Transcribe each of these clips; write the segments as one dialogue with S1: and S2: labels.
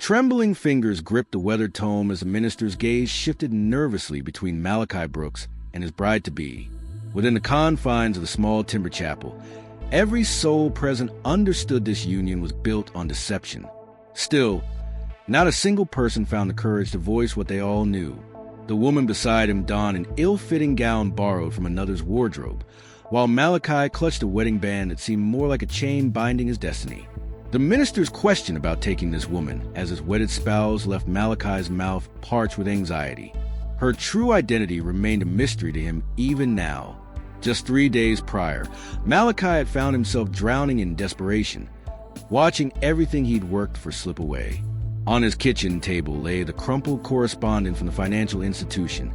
S1: Trembling fingers gripped the weathered tome as the minister's gaze shifted nervously between Malachi Brooks and his bride-to-be. Within the confines of the small timber chapel, every soul present understood this union was built on deception. Still, not a single person found the courage to voice what they all knew. The woman beside him donned an ill-fitting gown borrowed from another's wardrobe, while Malachi clutched a wedding band that seemed more like a chain binding his destiny. The minister's question about taking this woman as his wedded spouse left Malachi's mouth parched with anxiety. Her true identity remained a mystery to him even now. Just 3 days prior, Malachi had found himself drowning in desperation, watching everything he'd worked for slip away. On his kitchen table lay the crumpled correspondence from the financial institution,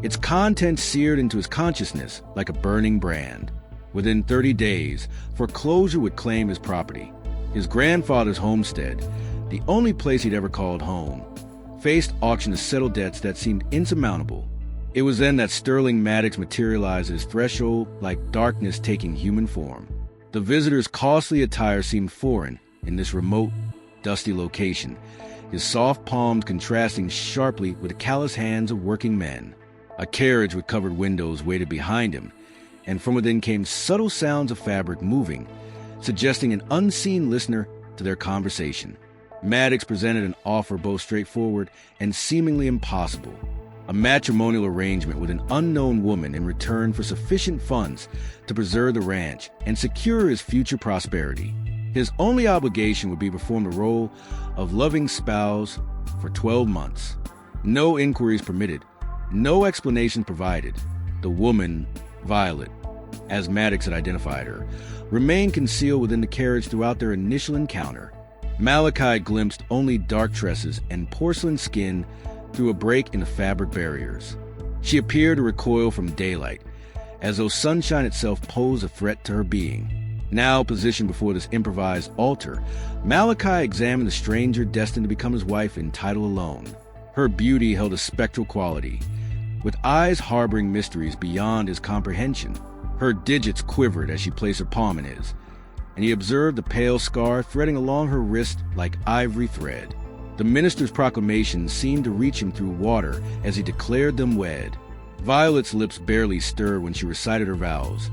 S1: its contents seared into his consciousness like a burning brand. Within 30 days, foreclosure would claim his property. His grandfather's homestead, the only place he'd ever called home, faced auction to settle debts that seemed insurmountable. It was then that Sterling Maddox materialized at his threshold like darkness taking human form. The visitor's costly attire seemed foreign in this remote, dusty location, his soft palms contrasting sharply with the callous hands of working men. A carriage with covered windows waited behind him, and from within came subtle sounds of fabric moving, suggesting an unseen listener to their conversation. Maddox presented an offer both straightforward and seemingly impossible. A matrimonial arrangement with an unknown woman in return for sufficient funds to preserve the ranch and secure his future prosperity. His only obligation would be to perform the role of loving spouse for 12 months. No inquiries permitted, no explanation provided. The woman, Violet, as Maddox had identified her, remained concealed within the carriage throughout their initial encounter. Malachi glimpsed only dark tresses and porcelain skin through a break in the fabric barriers. She appeared to recoil from daylight, as though sunshine itself posed a threat to her being. Now positioned before this improvised altar, Malachi examined the stranger destined to become his wife in title alone. Her beauty held a spectral quality, with eyes harboring mysteries beyond his comprehension. Her digits quivered as she placed her palm in his, and he observed the pale scar threading along her wrist like ivory thread. The minister's proclamation seemed to reach him through water as he declared them wed. Violet's lips barely stirred when she recited her vows,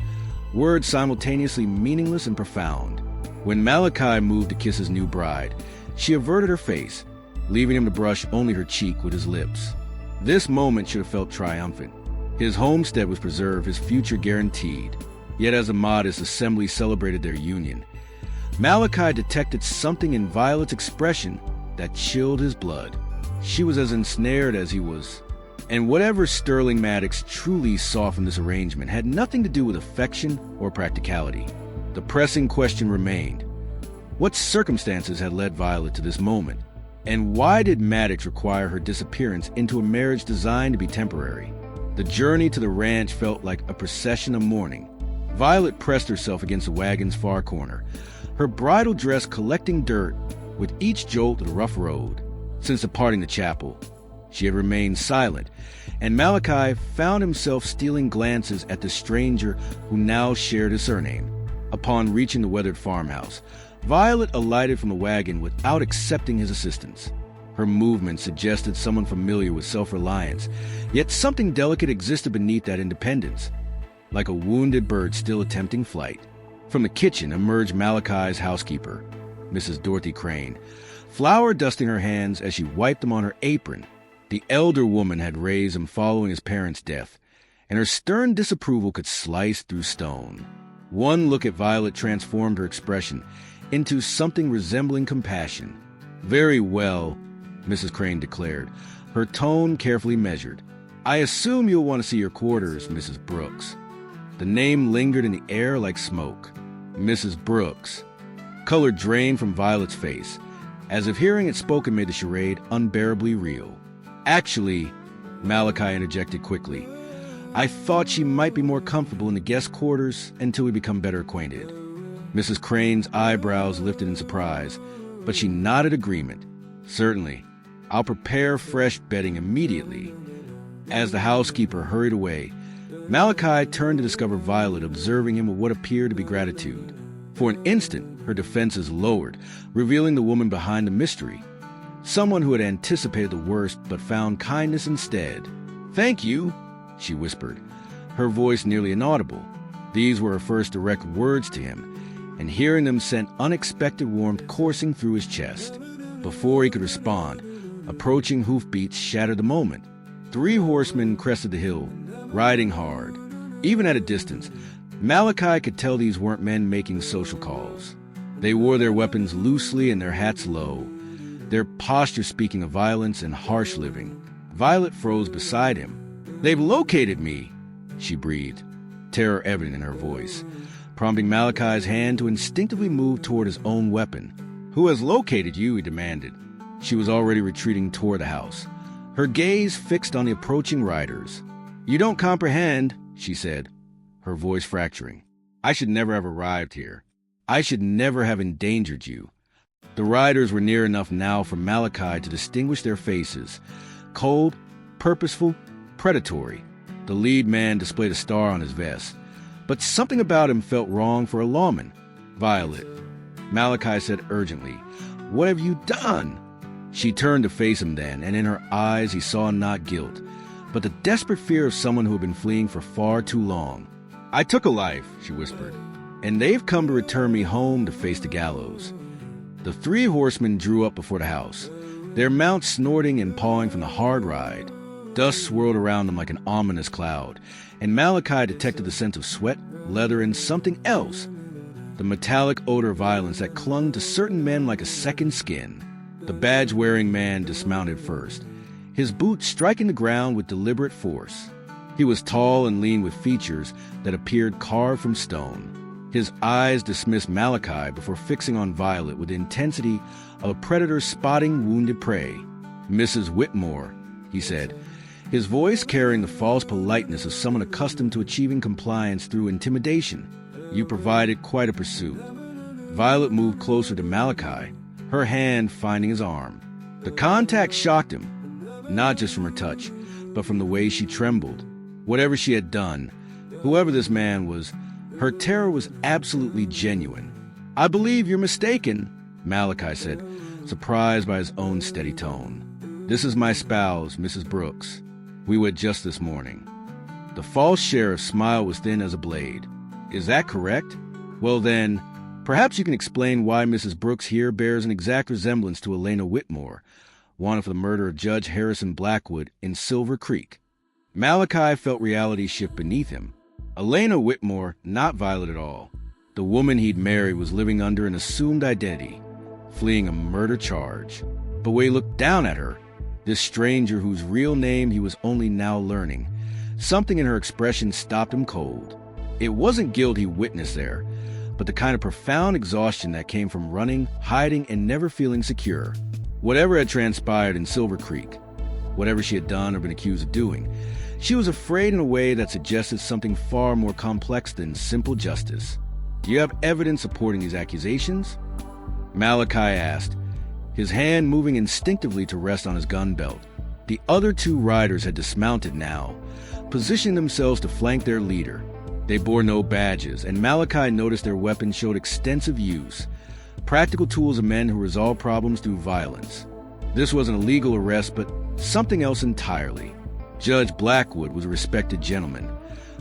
S1: words simultaneously meaningless and profound. When Malachi moved to kiss his new bride, she averted her face, leaving him to brush only her cheek with his lips. This moment should have felt triumphant. His homestead was preserved, his future guaranteed. Yet as a modest assembly celebrated their union, Malachi detected something in Violet's expression that chilled his blood. She was as ensnared as he was, and whatever Sterling Maddox truly saw from this arrangement had nothing to do with affection or practicality. The pressing question remained: what circumstances had led Violet to this moment? And why did Maddox require her disappearance into a marriage designed to be temporary? The journey to the ranch felt like a procession of mourning. Violet pressed herself against the wagon's far corner, her bridal dress collecting dirt with each jolt of the rough road. Since departing the chapel, she had remained silent, and Malachi found himself stealing glances at the stranger who now shared his surname. Upon reaching the weathered farmhouse, Violet alighted from the wagon without accepting his assistance. Her movement suggested someone familiar with self-reliance, yet something delicate existed beneath that independence, like a wounded bird still attempting flight. From the kitchen emerged Malachi's housekeeper, Mrs. Dorothy Crane, flour dusting her hands as she wiped them on her apron. The elder woman had raised him following his parents' death, and her stern disapproval could slice through stone. One look at Violet transformed her expression into something resembling compassion. "Very well," Mrs. Crane declared, her tone carefully measured. "I assume you'll want to see your quarters, Mrs. Brooks." The name lingered in the air like smoke. Mrs. Brooks. Color drained from Violet's face, as if hearing it spoken made the charade unbearably real. "Actually," Malachi interjected quickly, "I thought she might be more comfortable in the guest quarters until we become better acquainted." Mrs. Crane's eyebrows lifted in surprise, but she nodded agreement. "Certainly. I'll prepare fresh bedding immediately." As the housekeeper hurried away, Malachi turned to discover Violet observing him with what appeared to be gratitude. For an instant, her defenses lowered, revealing the woman behind the mystery. Someone who had anticipated the worst but found kindness instead. "Thank you," she whispered, her voice nearly inaudible. These were her first direct words to him, and hearing them sent unexpected warmth coursing through his chest. Before he could respond, approaching hoofbeats shattered the moment. 3 horsemen crested the hill, riding hard. Even at a distance, Malachi could tell these weren't men making social calls. They wore their weapons loosely and their hats low, their posture speaking of violence and harsh living. Violet froze beside him. "They've located me," she breathed, terror evident in her voice, prompting Malachi's hand to instinctively move toward his own weapon. "Who has located you?" he demanded. She was already retreating toward the house, her gaze fixed on the approaching riders. "You don't comprehend," she said, her voice fracturing. "I should never have arrived here. I should never have endangered you." The riders were near enough now for Malachi to distinguish their faces. Cold, purposeful, predatory. The lead man displayed a star on his vest. But something about him felt wrong for a lawman. "Violet," Malachi said urgently, "what have you done?" She turned to face him then, and in her eyes he saw not guilt, but the desperate fear of someone who had been fleeing for far too long. "I took a life," she whispered, "and they've come to return me home to face the gallows." The 3 horsemen drew up before the house, their mounts snorting and pawing from the hard ride. Dust swirled around them like an ominous cloud, and Malachi detected the scent of sweat, leather, and something else. The metallic odor of violence that clung to certain men like a second skin. The badge-wearing man dismounted first, his boots striking the ground with deliberate force. He was tall and lean with features that appeared carved from stone. His eyes dismissed Malachi before fixing on Violet with the intensity of a predator spotting wounded prey. "Mrs. Whitmore," he said, his voice carrying the false politeness of someone accustomed to achieving compliance through intimidation. "You provided quite a pursuit." Violet moved closer to Malachi, her hand finding his arm. The contact shocked him, not just from her touch, but from the way she trembled. Whatever she had done, whoever this man was, her terror was absolutely genuine. "I believe you're mistaken," Malachi said, surprised by his own steady tone. "This is my spouse, Mrs. Brooks. We wed just this morning." The false sheriff's smile was thin as a blade. "Is that correct? Well then, perhaps you can explain why Mrs. Brooks here bears an exact resemblance to Elena Whitmore, wanted for the murder of Judge Harrison Blackwood in Silver Creek." Malachi felt reality shift beneath him. Elena Whitmore, not Violet at all. The woman he'd married was living under an assumed identity, fleeing a murder charge. But when he looked down at her, this stranger whose real name he was only now learning, something in her expression stopped him cold. It wasn't guilt he witnessed there, but the kind of profound exhaustion that came from running, hiding, and never feeling secure. Whatever had transpired in Silver Creek, whatever she had done or been accused of doing, she was afraid in a way that suggested something far more complex than simple justice. "Do you have evidence supporting these accusations?" Malachi asked, his hand moving instinctively to rest on his gun belt. The other 2 riders had dismounted now, positioning themselves to flank their leader. They bore no badges, and Malachi noticed their weapons showed extensive use, practical tools of men who resolve problems through violence. This wasn't a legal arrest, but something else entirely. Judge Blackwood was a respected gentleman.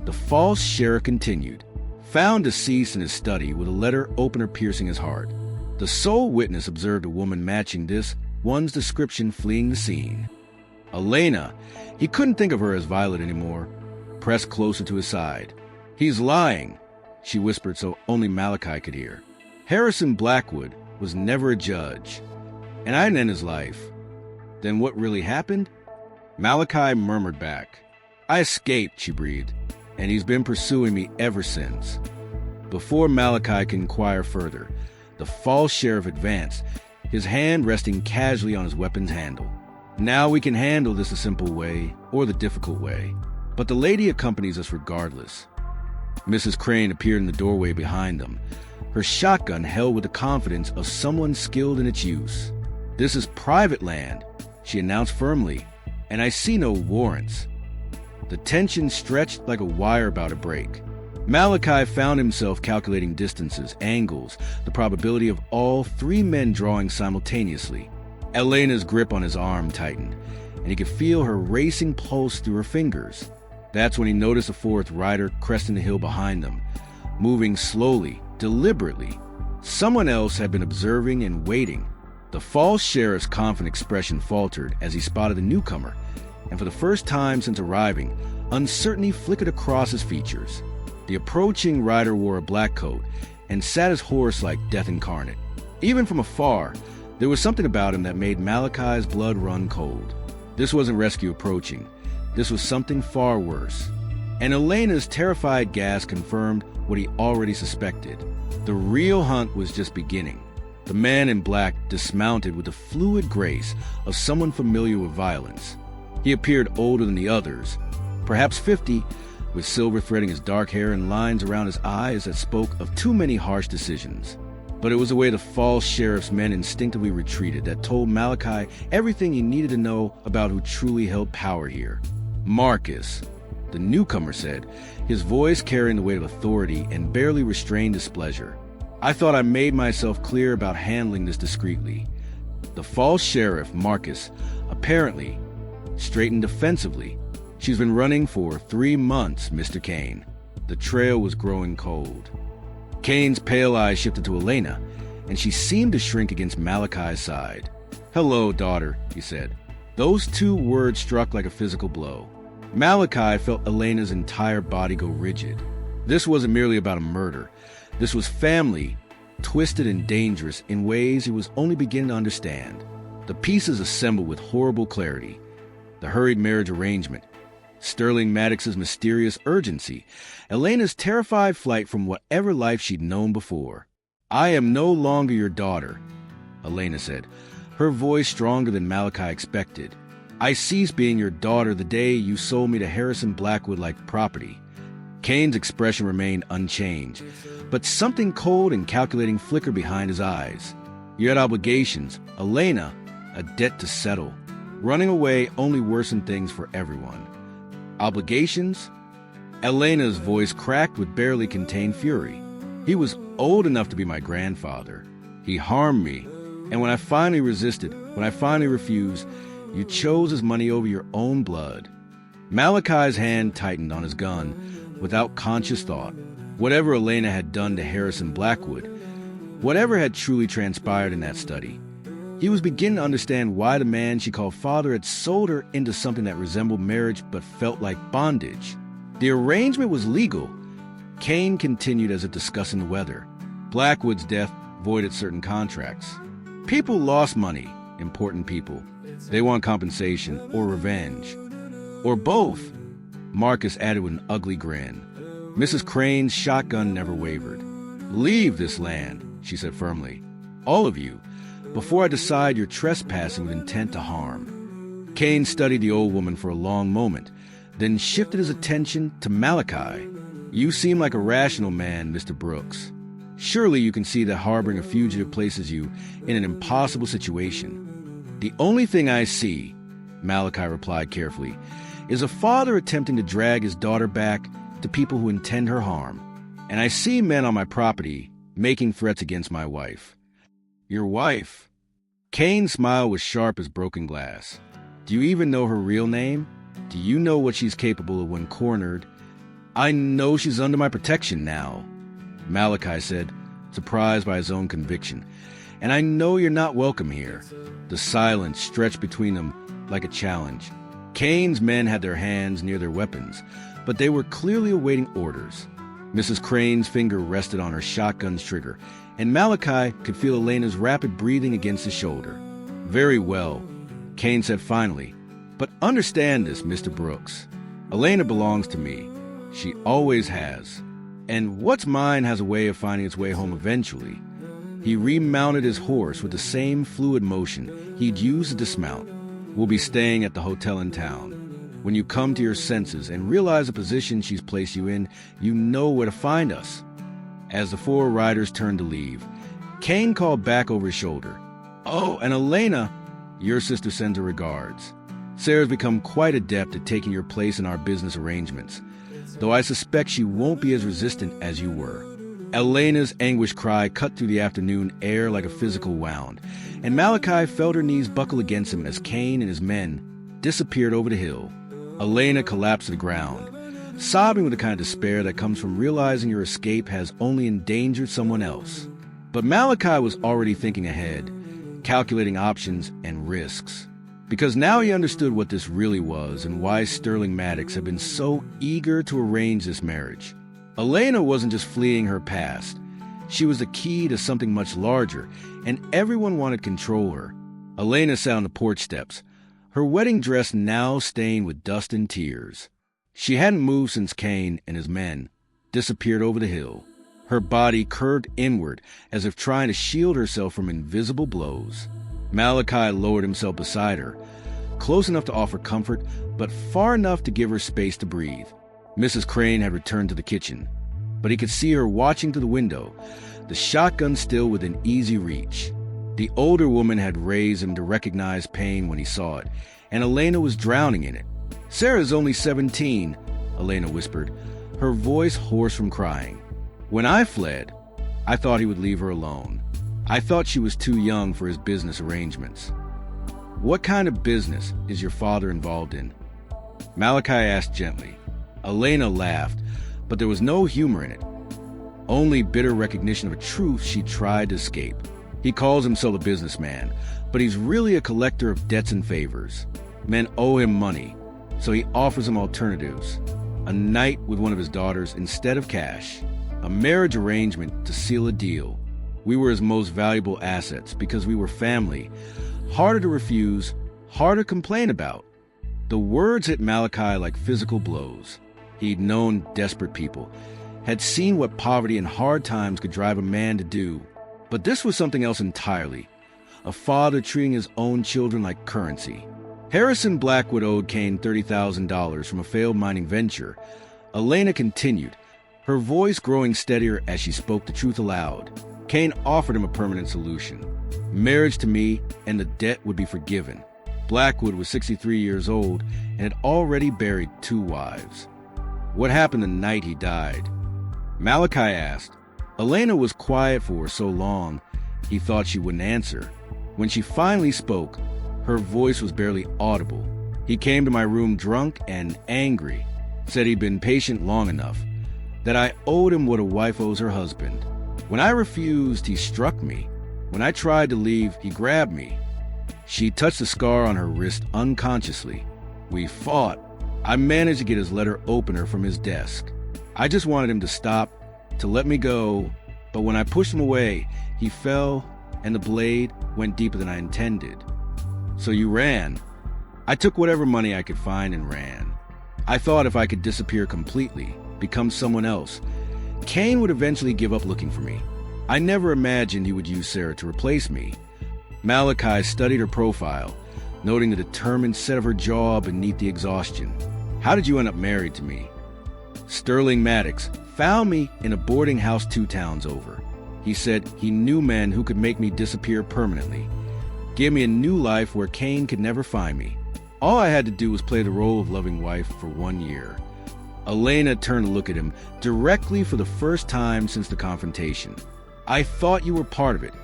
S1: The false sheriff continued. Found deceased in his study with a letter opener piercing his heart. The sole witness observed a woman matching this one's description fleeing the scene. Elena, he couldn't think of her as Violet anymore, pressed closer to his side. "He's lying," she whispered so only Malachi could hear. "Harrison Blackwood was never a judge, and I didn't end his life." Then what really happened? Malachi murmured back. "I escaped," she breathed, "and he's been pursuing me ever since." Before Malachi could inquire further, the false sheriff advanced, his hand resting casually on his weapon's handle. "Now we can handle this the simple way or the difficult way, but the lady accompanies us regardless." Mrs. Crane appeared in the doorway behind them, her shotgun held with the confidence of someone skilled in its use. "This is private land," she announced firmly, "and I see no warrants." The tension stretched like a wire about to break. Malachi found himself calculating distances, angles, the probability of all 3 men drawing simultaneously. Elena's grip on his arm tightened, and he could feel her racing pulse through her fingers. That's when he noticed a fourth rider cresting the hill behind them, moving slowly, deliberately. Someone else had been observing and waiting. The false sheriff's confident expression faltered as he spotted the newcomer, and for the first time since arriving, uncertainty flickered across his features. The approaching rider wore a black coat and sat his horse like death incarnate. Even from afar, there was something about him that made Malachi's blood run cold. This wasn't rescue approaching. This was something far worse. And Elena's terrified gasp confirmed what he already suspected. The real hunt was just beginning. The man in black dismounted with the fluid grace of someone familiar with violence. He appeared older than the others, perhaps 50, with silver threading his dark hair and lines around his eyes that spoke of too many harsh decisions. But it was the way the false sheriff's men instinctively retreated that told Malachi everything he needed to know about who truly held power here. Marcus, the newcomer said, his voice carrying the weight of authority and barely restrained displeasure. I thought I made myself clear about handling this discreetly. The false sheriff, Marcus, apparently straightened defensively. She's been running for 3 months, Mr. Kane. The trail was growing cold. Kane's pale eyes shifted to Elena, and she seemed to shrink against Malachi's side. Hello, daughter, he said. Those 2 words struck like a physical blow. Malachi felt Elena's entire body go rigid. This wasn't merely about a murder. This was family, twisted and dangerous in ways he was only beginning to understand. The pieces assembled with horrible clarity. The hurried marriage arrangement, Sterling Maddox's mysterious urgency, Elena's terrified flight from whatever life she'd known before. I am no longer your daughter, Elena said, her voice stronger than Malachi expected. I ceased being your daughter the day you sold me to Harrison Blackwood like property. Kane's expression remained unchanged, but something cold and calculating flickered behind his eyes. You had obligations, Elena, a debt to settle. Running away only worsened things for everyone. Obligations? Elena's voice cracked with barely contained fury. He was old enough to be my grandfather. He harmed me, and when I finally resisted, when I finally refused, you chose his money over your own blood. Malachi's hand tightened on his gun without conscious thought. Whatever Elena had done to Harrison Blackwood, whatever had truly transpired in that study, he was beginning to understand why the man she called father had sold her into something that resembled marriage but felt like bondage. The arrangement was legal. Kane continued as if discussing the weather. Blackwood's death voided certain contracts. People lost money, important people. They want compensation or revenge. Or both, Marcus added with an ugly grin. Mrs. Crane's shotgun never wavered. Leave this land, she said firmly. All of you, before I decide you're trespassing with intent to harm. Kane studied the old woman for a long moment, then shifted his attention to Malachi. You seem like a rational man, Mr. Brooks. Surely you can see that harboring a fugitive places you in an impossible situation. The only thing I see, Malachi replied carefully, is a father attempting to drag his daughter back to people who intend her harm. And I see men on my property making threats against my wife. Your wife? Kane's smile was sharp as broken glass. Do you even know her real name? Do you know what she's capable of when cornered? I know she's under my protection now, Malachi said, surprised by his own conviction. And I know you're not welcome here. The silence stretched between them like a challenge. Kane's men had their hands near their weapons, but they were clearly awaiting orders. Mrs. Crane's finger rested on her shotgun's trigger, and Malachi could feel Elena's rapid breathing against his shoulder. Very well, Kane said finally, but understand this, Mr. Brooks. Elena belongs to me. She always has. And what's mine has a way of finding its way home eventually. He remounted his horse with the same fluid motion he'd used to dismount. We'll be staying at the hotel in town. When you come to your senses and realize the position she's placed you in, you know where to find us. As the 4 riders turned to leave, Kane called back over his shoulder. Oh, and Elena, your sister sends her regards. Sarah's become quite adept at taking your place in our business arrangements, though I suspect she won't be as resistant as you were. Elena's anguished cry cut through the afternoon air like a physical wound, and Malachi felt her knees buckle against him as Cain and his men disappeared over the hill. Elena collapsed to the ground, sobbing with the kind of despair that comes from realizing your escape has only endangered someone else. But Malachi was already thinking ahead, calculating options and risks. Because now he understood what this really was and why Sterling Maddox had been so eager to arrange this marriage. Elena wasn't just fleeing her past. She was the key to something much larger, and everyone wanted to control her. Elena sat on the porch steps, her wedding dress now stained with dust and tears. She hadn't moved since Cain and his men disappeared over the hill. Her body curved inward as if trying to shield herself from invisible blows. Malachi lowered himself beside her, close enough to offer comfort, but far enough to give her space to breathe. Mrs. Crane had returned to the kitchen, but he could see her watching through the window, the shotgun still within easy reach. The older woman had raised him to recognize pain when he saw it, and Elena was drowning in it. "Sarah's only 17, Elena whispered, her voice hoarse from crying. "When I fled, I thought he would leave her alone. I thought she was too young for his business arrangements." "What kind of business is your father involved in?" Malachi asked gently. Elena laughed, but there was no humor in it, only bitter recognition of a truth she tried to escape. "He calls himself a businessman, but he's really a collector of debts and favors. Men owe him money, so he offers them alternatives. A night with one of his daughters instead of cash. A marriage arrangement to seal a deal. We were his most valuable assets because we were family. Harder to refuse, harder to complain about." The words hit Malachi like physical blows. He'd known desperate people, had seen what poverty and hard times could drive a man to do. But this was something else entirely. A father treating his own children like currency. Harrison Blackwood owed Cain $30,000 from a failed mining venture. Elena continued, her voice growing steadier as she spoke the truth aloud. Cain offered him a permanent solution. Marriage to me, and the debt would be forgiven. Blackwood was 63 years old and had already buried 2 wives. "What happened the night he died?" Malachi asked. Elena was quiet for so long, he thought she wouldn't answer. When she finally spoke, her voice was barely audible. "He came to my room drunk and angry, said he'd been patient long enough, that I owed him what a wife owes her husband. When I refused, he struck me. When I tried to leave, he grabbed me." She touched the scar on her wrist unconsciously. "We fought. I managed to get his letter opener from his desk. I just wanted him to stop, to let me go, but when I pushed him away, he fell, and the blade went deeper than I intended." "So you ran?" "I took whatever money I could find and ran. I thought if I could disappear completely, become someone else, Cain would eventually give up looking for me. I never imagined he would use Sarah to replace me." Malachi studied her profile, noting the determined set of her jaw beneath the exhaustion. "How did you end up married to me?" "Sterling Maddox found me in a boarding house 2 towns over. He said he knew men who could make me disappear permanently, give me a new life where Cain could never find me. All I had to do was play the role of loving wife for 1 year." Elena turned to look at him directly for the first time since the confrontation. "I thought you were part of it.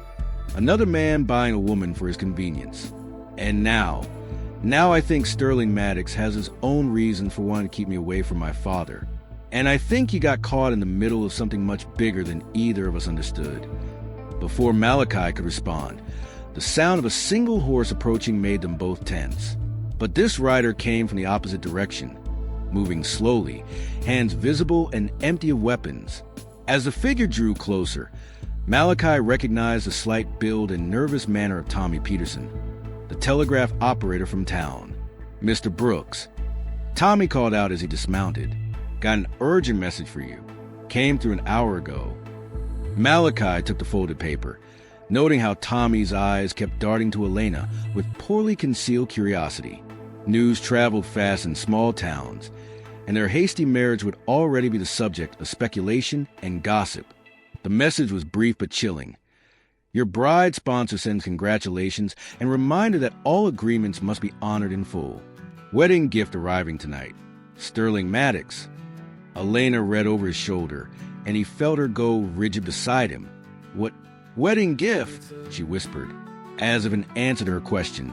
S1: Another man buying a woman for his convenience. And now I think Sterling Maddox has his own reasons for wanting to keep me away from my father. And I think he got caught in the middle of something much bigger than either of us understood." Before Malachi could respond, the sound of a single horse approaching made them both tense. But this rider came from the opposite direction, moving slowly, hands visible and empty of weapons. As the figure drew closer, Malachi recognized the slight build and nervous manner of Tommy Peterson, the telegraph operator from town. "Mr. Brooks," Tommy called out as he dismounted. "Got an urgent message for you. Came through an hour ago." Malachi took the folded paper, noting how Tommy's eyes kept darting to Elena with poorly concealed curiosity. News traveled fast in small towns, and their hasty marriage would already be the subject of speculation and gossip. The message was brief but chilling. "Your bride sponsor sends congratulations and reminder that all agreements must be honored in full. Wedding gift arriving tonight. Sterling Maddox." Elena read over his shoulder, and he felt her go rigid beside him. "What wedding gift?" she whispered. As if in answer to her question,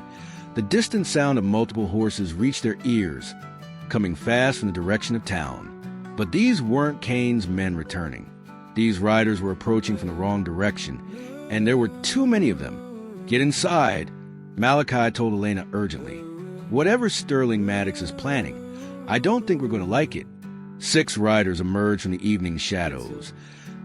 S1: the distant sound of multiple horses reached their ears, coming fast from the direction of town. But these weren't Cain's men returning. These riders were approaching from the wrong direction, and there were too many of them. "Get inside," Malachi told Elena urgently. "Whatever Sterling Maddox is planning, I don't think we're going to like it." 6 riders emerged from the evening shadows,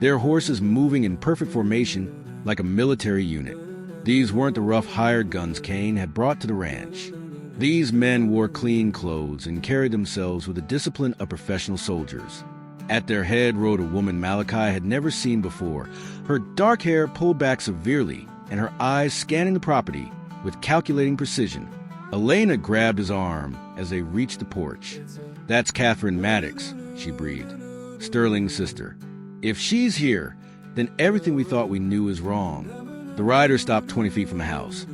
S1: their horses moving in perfect formation like a military unit. These weren't the rough hired guns Cain had brought to the ranch. These men wore clean clothes and carried themselves with the discipline of professional soldiers. At their head rode a woman Malachi had never seen before, her dark hair pulled back severely and her eyes scanning the property with calculating precision. Elena grabbed his arm as they reached the porch. "That's Catherine Maddox," she breathed. "Sterling's sister. If she's here, then everything we thought we knew is wrong." The rider stopped 20 feet from the house,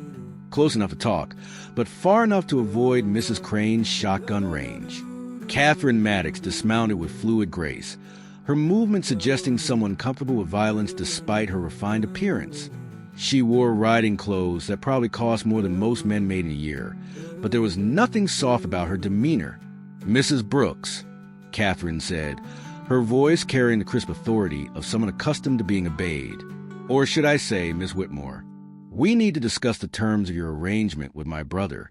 S1: close enough to talk, but far enough to avoid Mrs. Crane's shotgun range. Catherine Maddox dismounted with fluid grace, her movement suggesting someone comfortable with violence despite her refined appearance. She wore riding clothes that probably cost more than most men made in a year, but there was nothing soft about her demeanor. "Mrs. Brooks," Catherine said, her voice carrying the crisp authority of someone accustomed to being obeyed. "Or should I say, Miss Whitmore, we need to discuss the terms of your arrangement with my brother."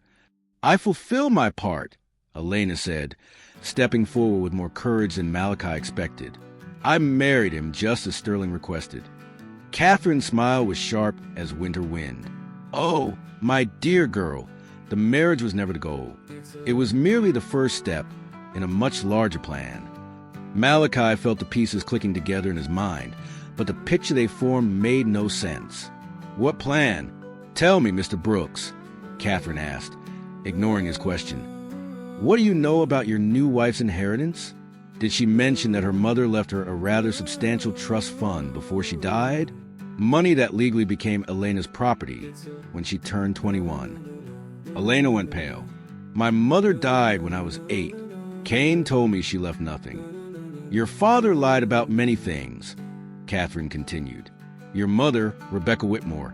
S1: "I fulfill my part," Elena said, stepping forward with more courage than Malachi expected. "I married him just as Sterling requested." Catherine's smile was sharp as winter wind. "Oh, my dear girl, the marriage was never the goal. It was merely the first step in a much larger plan." Malachi felt the pieces clicking together in his mind, but the picture they formed made no sense. "What plan? Tell me, Mr. Brooks," Catherine asked, ignoring his question. "What do you know about your new wife's inheritance? Did she mention that her mother left her a rather substantial trust fund before she died? Money that legally became Elena's property when she turned 21. Elena went pale. "My mother died when I was 8. Cain told me she left nothing." "Your father lied about many things," Catherine continued. "Your mother, Rebecca Whitmore,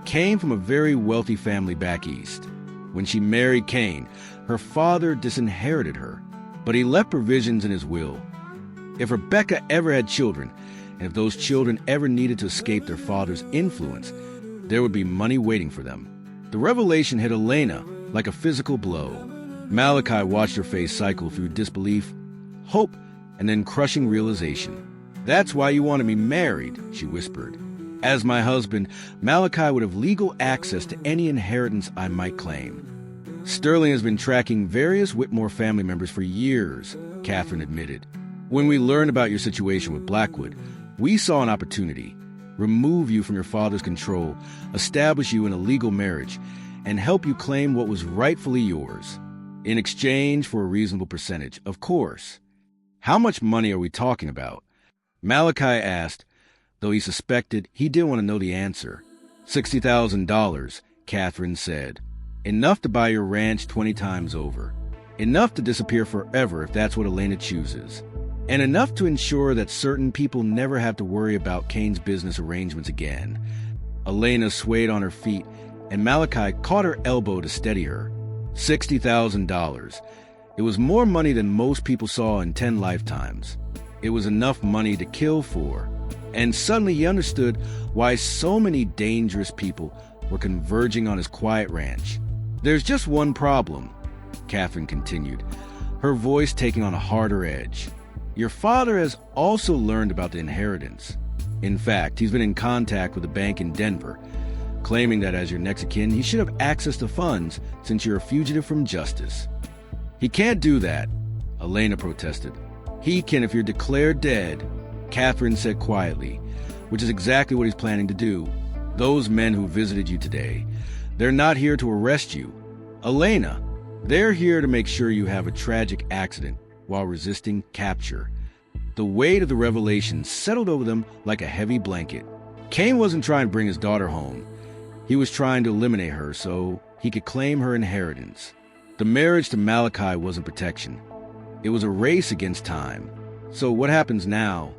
S1: came from a very wealthy family back east. When she married Cain, her father disinherited her, but he left provisions in his will. If Rebecca ever had children, and if those children ever needed to escape their father's influence, there would be money waiting for them." The revelation hit Elena like a physical blow. Malachi watched her face cycle through disbelief, hope, and then crushing realization. "That's why you wanted me married," she whispered. "As my husband, Malachi would have legal access to any inheritance I might claim." "Sterling has been tracking various Whitmore family members for years," Catherine admitted. "When we learned about your situation with Blackwood, we saw an opportunity. Remove you from your father's control, establish you in a legal marriage, and help you claim what was rightfully yours. In exchange for a reasonable percentage, of course." "How much money are we talking about?" Malachi asked, though he suspected he didn't want to know the answer. $60,000, Catherine said. "Enough to buy your ranch 20 times over. Enough to disappear forever if that's what Elena chooses. And enough to ensure that certain people never have to worry about Cain's business arrangements again." Elena swayed on her feet, and Malachi caught her elbow to steady her. $60,000. It was more money than most people saw in 10 lifetimes. It was enough money to kill for. And suddenly he understood why so many dangerous people were converging on his quiet ranch. "There's just one problem," Catherine continued, her voice taking on a harder edge. "Your father has also learned about the inheritance. In fact, he's been in contact with a bank in Denver, claiming that as your next of kin, he should have access to funds since you're a fugitive from justice." "He can't do that," Elena protested. "He can if you're declared dead," Catherine said quietly, "which is exactly what he's planning to do. Those men who visited you today, they're not here to arrest you. Elena, they're here to make sure you have a tragic accident while resisting capture." The weight of the revelation settled over them like a heavy blanket. Cain wasn't trying to bring his daughter home. He was trying to eliminate her so he could claim her inheritance. The marriage to Malachi wasn't protection. It was a race against time. "So what happens now?"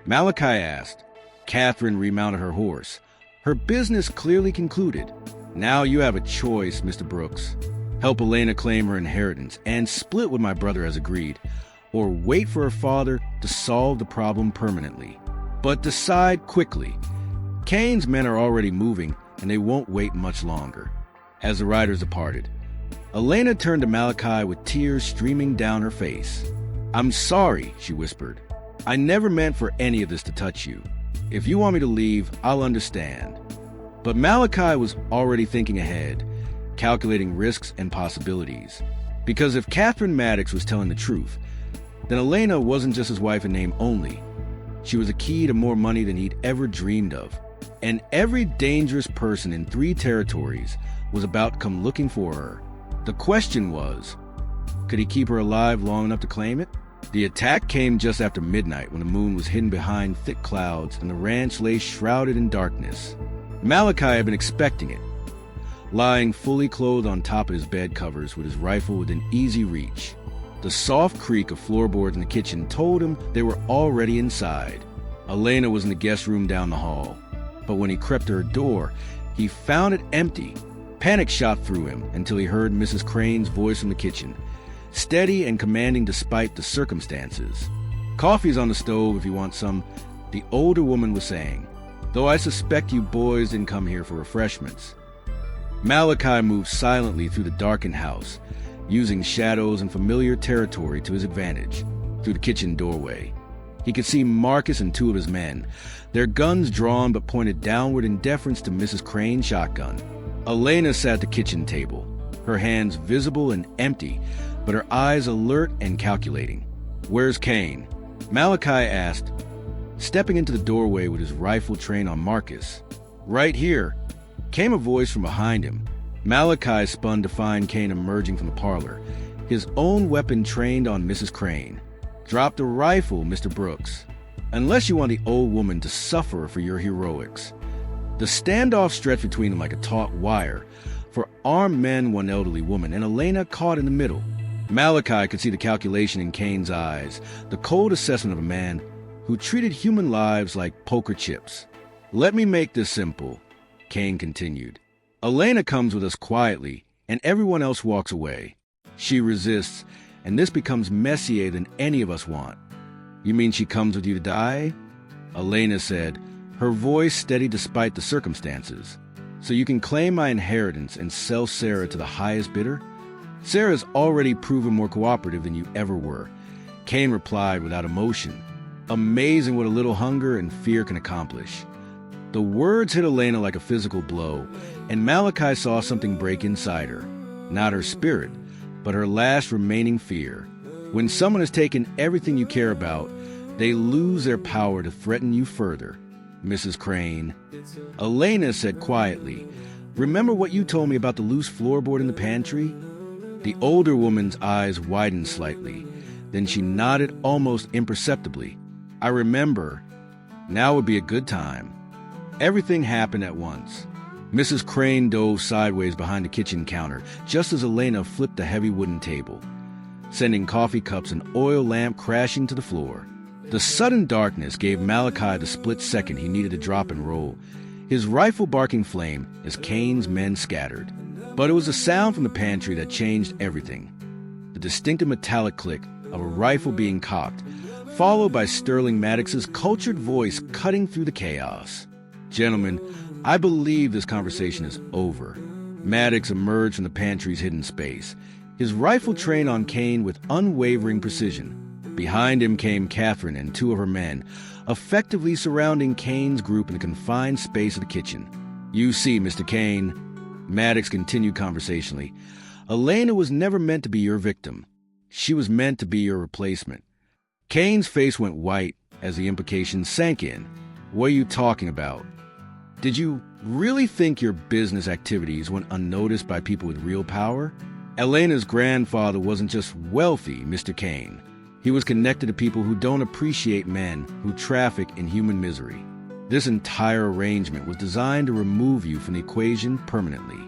S1: Malachi asked. Catherine remounted her horse, Her business clearly concluded. Now you have a choice, Mr. Brooks. Help Elena claim her inheritance and split with my brother as agreed, or wait for her father to solve the problem permanently. But decide quickly. Kane's men are already moving, and they won't wait much longer. As the riders departed, Elena turned to Malachi with tears streaming down her face. "I'm sorry," she whispered. "I never meant for any of this to touch you. If you want me to leave, I'll understand." But Malachi was already thinking ahead, calculating risks and possibilities. Because if Catherine Maddox was telling the truth, then Elena wasn't just his wife in name only. She was a key to more money than he'd ever dreamed of. And every dangerous person in 3 territories was about to come looking for her. The question was, could he keep her alive long enough to claim it? The attack came just after midnight when the moon was hidden behind thick clouds and the ranch lay shrouded in darkness. Malachi had been expecting it, lying fully clothed on top of his bed covers with his rifle within easy reach. The soft creak of floorboards in the kitchen told him they were already inside. Elena was in the guest room down the hall, but when he crept to her door, he found it empty. Panic shot through him until he heard Mrs. Crane's voice from the kitchen, steady and commanding despite the circumstances. "Coffee's on the stove if you want some," the older woman was saying, "though I suspect you boys didn't come here for refreshments." Malachi moved silently through the darkened house, using shadows and familiar territory to his advantage. Through the kitchen doorway, he could see Marcus and 2 of his men, their guns drawn but pointed downward in deference to Mrs. Crane's shotgun. Elena sat at the kitchen table, her hands visible and empty, but her eyes alert and calculating. "Where's Kane?" Malachi asked, stepping into the doorway with his rifle trained on Marcus. "Right here," came a voice from behind him. Malachi spun to find Kane emerging from the parlor, his own weapon trained on Mrs. Crane. "Drop the rifle, Mr. Brooks, unless you want the old woman to suffer for your heroics." The standoff stretched between them like a taut wire, for armed men, one elderly woman, and Elena caught in the middle. Malachi could see the calculation in Kane's eyes, the cold assessment of a man who treated human lives like poker chips. "Let me make this simple," Kane continued. "Elena comes with us quietly, and everyone else walks away. She resists, and this becomes messier than any of us want." "You mean she comes with you to die?" Elena said, her voice steady despite the circumstances. "So you can claim my inheritance and sell Sarah to the highest bidder?" "Sarah's already proven more cooperative than you ever were," Kane replied without emotion. "Amazing what a little hunger and fear can accomplish." The words hit Elena like a physical blow, and Malachi saw something break inside her. Not her spirit, but her last remaining fear. When someone has taken everything you care about, they lose their power to threaten you further. "Mrs. Crane," Elena said quietly, "remember what you told me about the loose floorboard in the pantry?" The older woman's eyes widened slightly. Then she nodded almost imperceptibly. "I remember. Now would be a good time." Everything happened at once. Mrs. Crane dove sideways behind the kitchen counter just as Elena flipped the heavy wooden table, sending coffee cups and oil lamp crashing to the floor. The sudden darkness gave Malachi the split second he needed to drop and roll, his rifle barking flame as Kane's men scattered. But it was a sound from the pantry that changed everything. The distinctive metallic click of a rifle being cocked, followed by Sterling Maddox's cultured voice cutting through the chaos. "Gentlemen, I believe this conversation is over." Maddox emerged from the pantry's hidden space, his rifle trained on Kane with unwavering precision. Behind him came Catherine and 2 of her men, effectively surrounding Kane's group in the confined space of the kitchen. "You see, Mr. Kane," Maddox continued conversationally, "Elena was never meant to be your victim. She was meant to be your replacement." Kane's face went white as the implication sank in. "What are you talking about? Did you really think your business activities went unnoticed by people with real power?" "Elena's grandfather wasn't just wealthy, Mr. Kane. He was connected to people who don't appreciate men who traffic in human misery. This entire arrangement was designed to remove you from the equation permanently."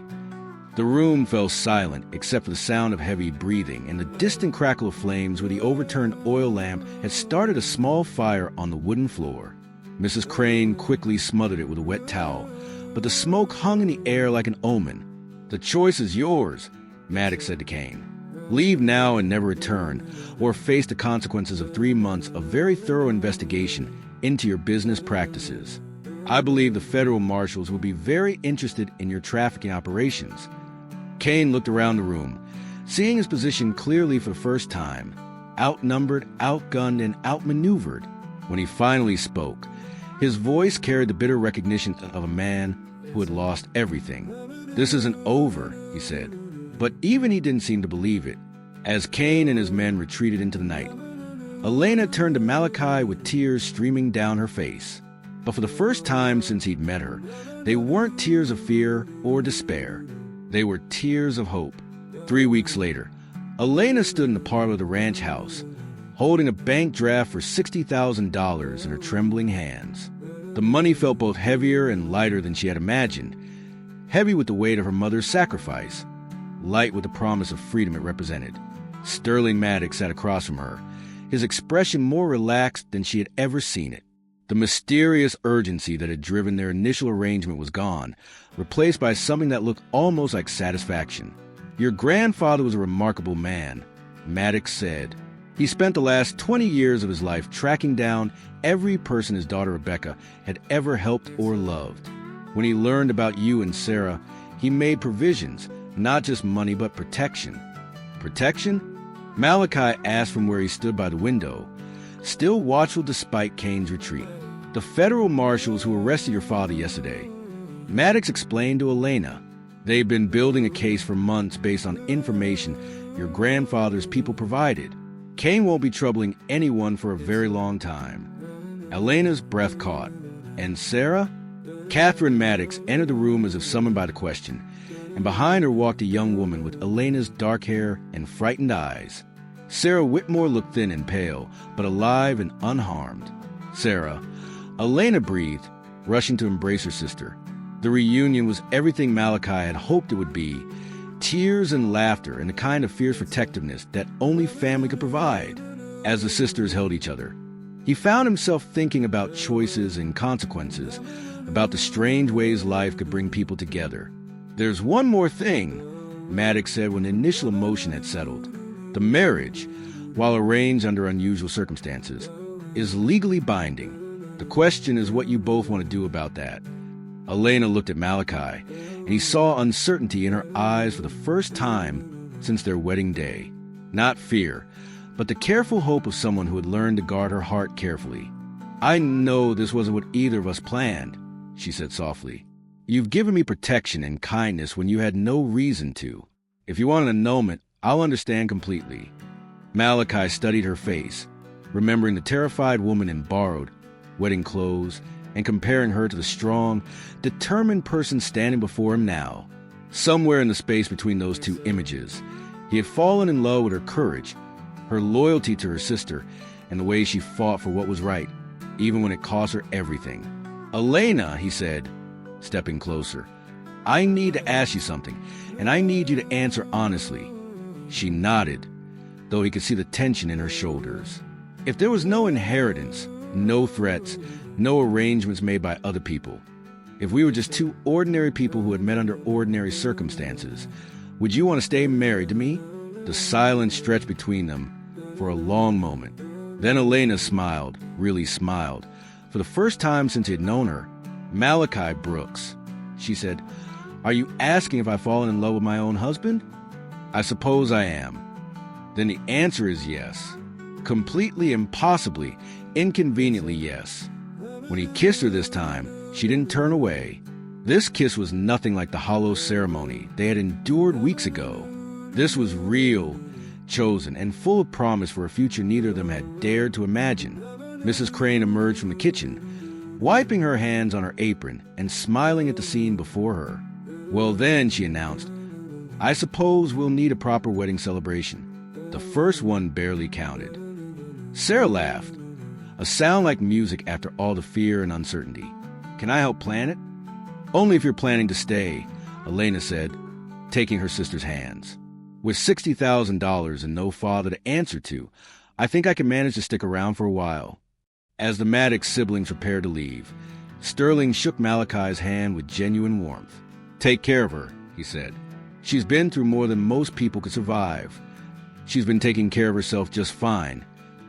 S1: The room fell silent except for the sound of heavy breathing and the distant crackle of flames where the overturned oil lamp had started a small fire on the wooden floor. Mrs. Crane quickly smothered it with a wet towel, but the smoke hung in the air like an omen. "The choice is yours," Maddox said to Kane. "Leave now and never return, or face the consequences of 3 months of very thorough investigation into your business practices. I believe the federal marshals will be very interested in your trafficking operations." Kane looked around the room, seeing his position clearly for the first time, outnumbered, outgunned, and outmaneuvered. When he finally spoke, his voice carried the bitter recognition of a man who had lost everything. "This isn't over," he said. But even he didn't seem to believe it. As Kane and his men retreated into the night, Elena turned to Malachi with tears streaming down her face. But for the first time since he'd met her, they weren't tears of fear or despair. They were tears of hope. 3 weeks later, Elena stood in the parlor of the ranch house, holding a bank draft for $60,000 in her trembling hands. The money felt both heavier and lighter than she had imagined. Heavy with the weight of her mother's sacrifice, light with the promise of freedom it represented. Sterling Maddox sat across from her, his expression more relaxed than she had ever seen it. The mysterious urgency that had driven their initial arrangement was gone, replaced by something that looked almost like satisfaction. "Your grandfather was a remarkable man," Maddox said. "He spent the last 20 years of his life tracking down every person his daughter Rebecca had ever helped or loved. When he learned about you and Sarah, he made provisions, not just money but protection." "Protection?" Malachi asked from where he stood by the window, still watchful despite Kane's retreat. "The federal marshals who arrested your father yesterday." Maddox explained to Elena. "They've been building a case for months based on information your grandfather's people provided. Kane won't be troubling anyone for a very long time." Elena's breath caught. "And Sarah?" Catherine Maddox entered the room as if summoned by the question, and behind her walked a young woman with Elena's dark hair and frightened eyes. Sarah Whitmore looked thin and pale, but alive and unharmed. "Sarah," Elena breathed, rushing to embrace her sister. The reunion was everything Malachi had hoped it would be, tears and laughter and the kind of fierce protectiveness that only family could provide. As the sisters held each other, he found himself thinking about choices and consequences, about the strange ways life could bring people together. "There's one more thing," Maddox said when the initial emotion had settled. "The marriage, while arranged under unusual circumstances, is legally binding. The question is what you both want to do about that." Elena looked at Malachi, and he saw uncertainty in her eyes for the first time since their wedding day. Not fear, but the careful hope of someone who had learned to guard her heart carefully. "I know this wasn't what either of us planned," she said softly. "You've given me protection and kindness when you had no reason to. If you want an annulment, I'll understand completely." Malachi studied her face, remembering the terrified woman in borrowed wedding clothes and comparing her to the strong, determined person standing before him now. Somewhere in the space between those two images, he had fallen in love with her courage, her loyalty to her sister, and the way she fought for what was right, even when it cost her everything. "Elena," he said, stepping closer, "I need to ask you something, and I need you to answer honestly." She nodded, though he could see the tension in her shoulders. "If there was no inheritance, no threats, no arrangements made by other people, if we were just two ordinary people who had met under ordinary circumstances, would you want to stay married to me?" The silence stretched between them for a long moment. Then Elena smiled, really smiled. For the first time since he had known her, "Malachi Brooks," she said, "are you asking if I've fallen in love with my own husband?" "I suppose I am." "Then the answer is yes. Completely, impossibly, inconveniently yes." When he kissed her this time, she didn't turn away. This kiss was nothing like the hollow ceremony they had endured weeks ago. This was real, chosen, and full of promise for a future neither of them had dared to imagine. Mrs. Crane emerged from the kitchen, wiping her hands on her apron and smiling at the scene before her. "Well then," she announced, "I suppose we'll need a proper wedding celebration." The first one barely counted. Sarah laughed, a sound like music after all the fear and uncertainty. "Can I help plan it?" "Only if you're planning to stay," Elena said, taking her sister's hands. "With $60,000 and no father to answer to, I think I can manage to stick around for a while." As the Maddox siblings prepared to leave, Sterling shook Malachi's hand with genuine warmth. "Take care of her," he said. "She's been through more than most people could survive." "She's been taking care of herself just fine,"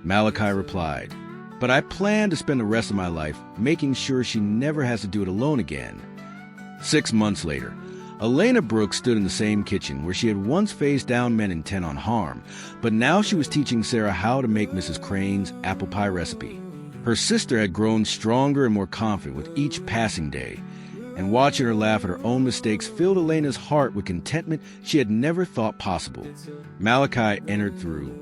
S1: Malachi replied. "But I plan to spend the rest of my life making sure she never has to do it alone again." 6 months later, Elena Brooks stood in the same kitchen where she had once faced down men intent on harm, but now she was teaching Sarah how to make Mrs. Crane's apple pie recipe. Her sister had grown stronger and more confident with each passing day, and watching her laugh at her own mistakes filled Elena's heart with contentment she had never thought possible. Malachi entered through